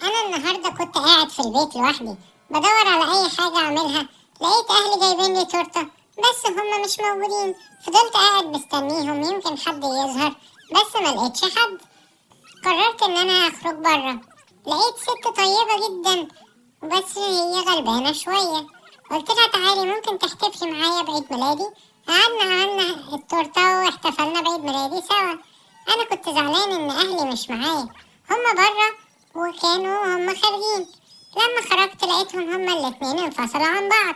انا النهارده كنت قاعد في البيت لوحدي بدور على اي حاجه اعملها. لقيت اهلي جايبين لي تورته بس هما مش موجودين. فضلت قاعد مستنيهم يمكن حد يظهر بس ما لقيتش حد. قررت ان انا اخرج بره. لقيت ست طيبه جدا بس هي غلبانه شويه. قلت لها تعالي ممكن تحتفلي معايا بعيد ميلادي. قعدنا عملنا التورته واحتفلنا بعيد ميلادي سوا. انا كنت زعلان ان اهلي مش معايا، هما بره وكانوا هما خارجين. لما خرجت لقيتهم هما الاتنين انفصلوا عن بعض.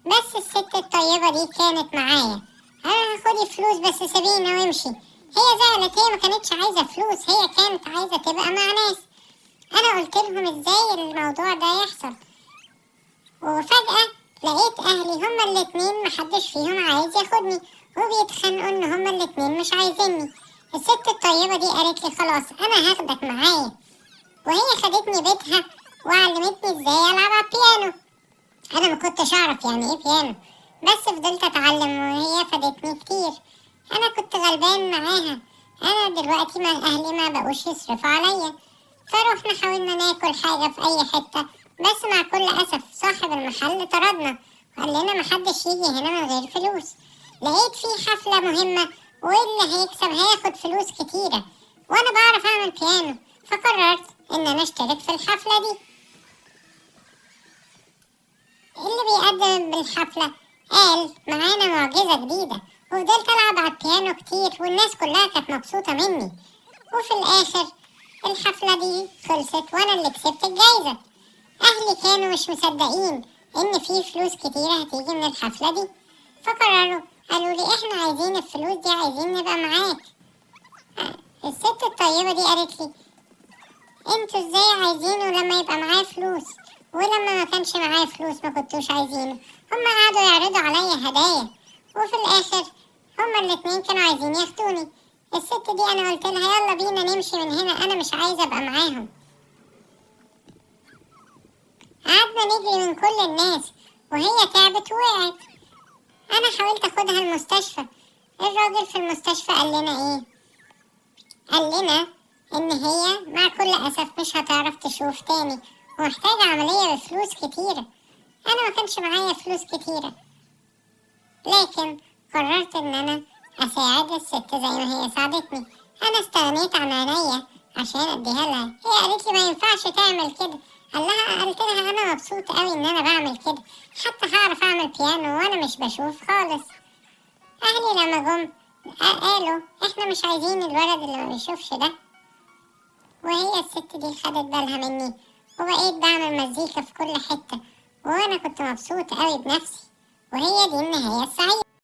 بس الست الطيبة دي كانت معايا. انا هاخدي فلوس بس سيبيني وامشي. هي زعلت، هي ما كانتش عايزة فلوس، هي كانت عايزة تبقى مع ناس. انا قلت لهم ازاي الموضوع ده يحصل. وفجأة لقيت اهلي هما الاتنين محدش فيهم عايز ياخدني، وبيتخانقوا ان هما الاتنين مش عايزيني. الست الطيبة دي قالت لي خلاص انا هاخدك معايا، وهي خدتني بيتها وعلمتني ازاي العب على البيانو. انا ما كنتش اعرف يعني ايه بيانو، بس فضلت اتعلم وهي فادتني كتير. انا كنت غلبان معاها. انا دلوقتي ما اهلي ما بقوش يصرفوا عليا، فروحنا حاولنا ناكل حاجة في اي حتة، بس مع كل اسف صاحب المحل طردنا وقال لنا محدش يجي هنا من غير فلوس. لقيت في حفلة مهمة واللي هيكسب هياخد فلوس كتيرة، وانا بعرف اعمل بيانو، فقررت ان انا اشترك في الحفلة دي. اللي بيقدم بالحفلة قال معانا معجزة جديدة، وفضلت ألعب على البيانو كتير والناس كلها كانت مبسوطة مني. وفي الآخر الحفلة دي خلصت وأنا اللي كسبت الجايزة. أهلي كانوا مش مصدقين إن في فلوس كتيرة هتيجي من الحفلة دي، فقرروا قالوا لي إحنا عايزين الفلوس دي، عايزين نبقى معاك. الست الطيبة دي قالت لي انتوا ازاي عايزينه لما يبقى معاه فلوس، ولما ما كانش معاه فلوس ما كنتوش عايزينه؟ هما قعدوا يعرضوا عليا هدايا، وفي الاخر هما الاتنين كانوا عايزين ياخدوني. الست دي انا قلت لها يلا بينا نمشي من هنا، انا مش عايزه ابقى معاهم. قعدنا نجري من كل الناس وهي تعبت ووقعت. انا حاولت اخدها المستشفى. الراجل في المستشفى قال لنا ايه؟ قال لنا ان هي مع كل اسف مش هتعرف تشوف تاني ومحتاجة عملية بفلوس كتيرة. انا ما كانش معايا فلوس كتيرة، لكن قررت ان انا اساعد الست زي ما هي ساعدتني. انا استغنيت عن عينيا عشان اديها لها. هي قالت لي ما ينفعش تعمل كده. قلت لها انا مبسوط قوي ان انا بعمل كده، حتى هعرف اعمل بيانو وانا مش بشوف خالص. اهلي لما جم قالوا احنا مش عايزين الولد اللي ما بيشوفش ده. وهي الست دي خدت بالها مني وبقيت بعمل مزيكا في كل حتة، وانا كنت مبسوط قوي بنفسي. وهي دي النهاية السعيدة.